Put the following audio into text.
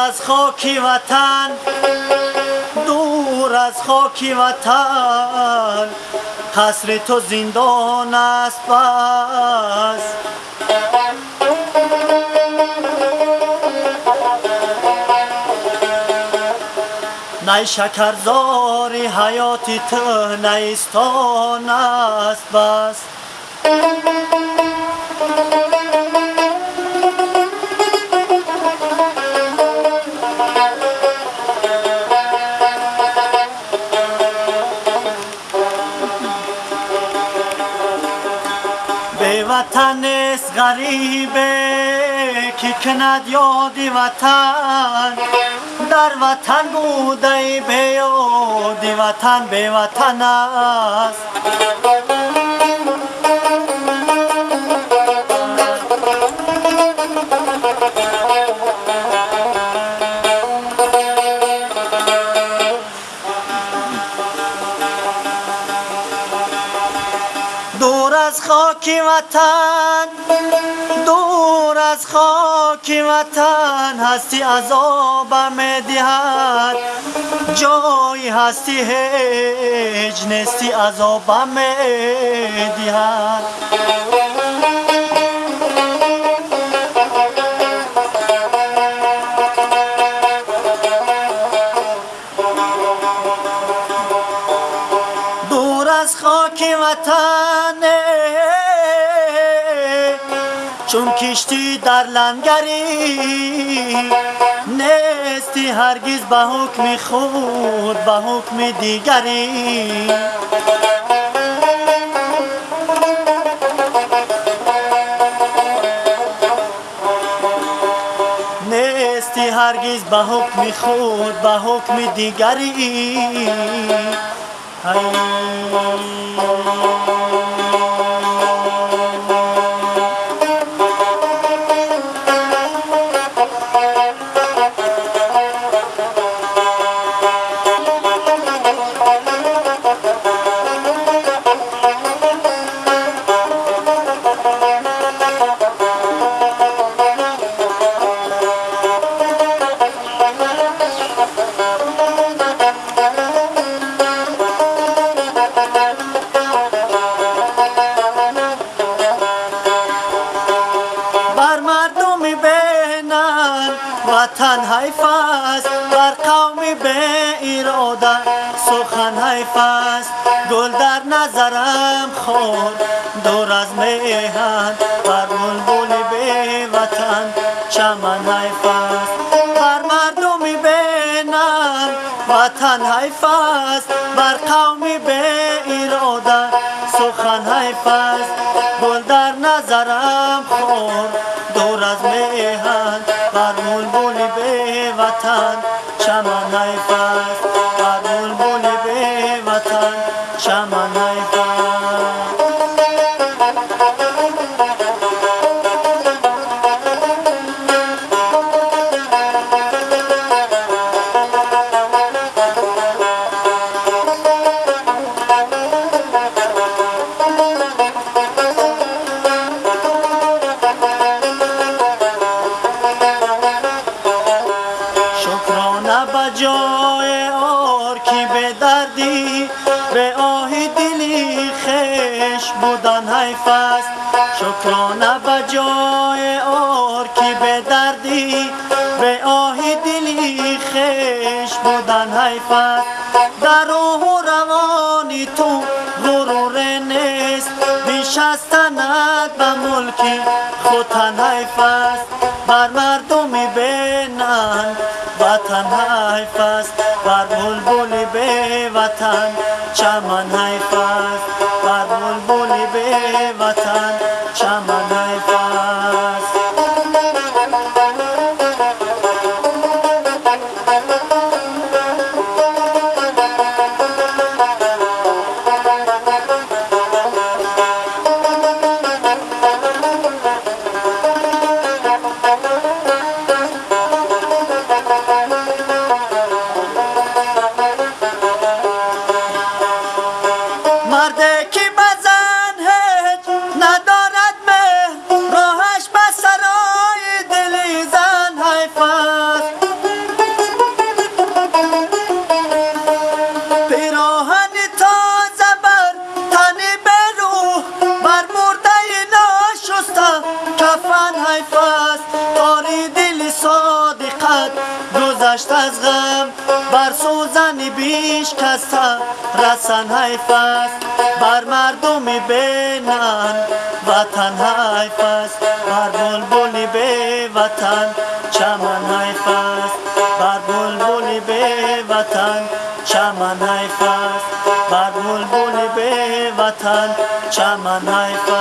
از خاک وطن، دور از خاک وطن، قصر تو زندان است بس. نی شکرزار حیات تو نیستان است بس. به وطن است غریبه که کند یادی وطن، در وطن بوده به یادی وطن به وطن است. دور از خاک وطن، دور از خاک وطن، هستی عذابم می‌دهد، جای هستی هیچ نیستی عذابم می‌دهد. دور از خاک وطن چون کشتی در لنگری، نیستی هرگز به حکم خود به حکم دیگری. نیستی هرگز به حکم خود به حکم دیگری. وطن حیف است، بر قوم به اراده سخن حیف است. گل در نظرم خورد دور از میهن، بر بلبل به وطن چمن حیف است. بر مردم بینم وطن حیف است، بر قوم به اراده سخن حیف است. گل در نظرم خورد دور از میهن، بر بلبل به وطن چمن حیف است. بر بلبل به وطن چمن حیف است. جای آر کی به دردی به آه دلی خش بودن حیف است. شکرانه به جای آر کی به دردی به آه دلی خش بودن حیف است. در روح و روانی تو غرور نیست، بیش از تنت به ملک خوتن حیف است. بر مردم بینن وطن حیف است، بر بلبل به وطن چمن حیف است. بر بلبل به وطن چمن حیف است. مرد کفن حیف است. تاری دل صادقت گذشت از غم، بر سوزن بیش کسته رسن حیف است. بر مردم بینن وطن حیف است، بر بلبل بی وطن چمن حیف است. بر بلبل بی وطن چمن حیف است، بر بلبل بی وطن چمن حیف است.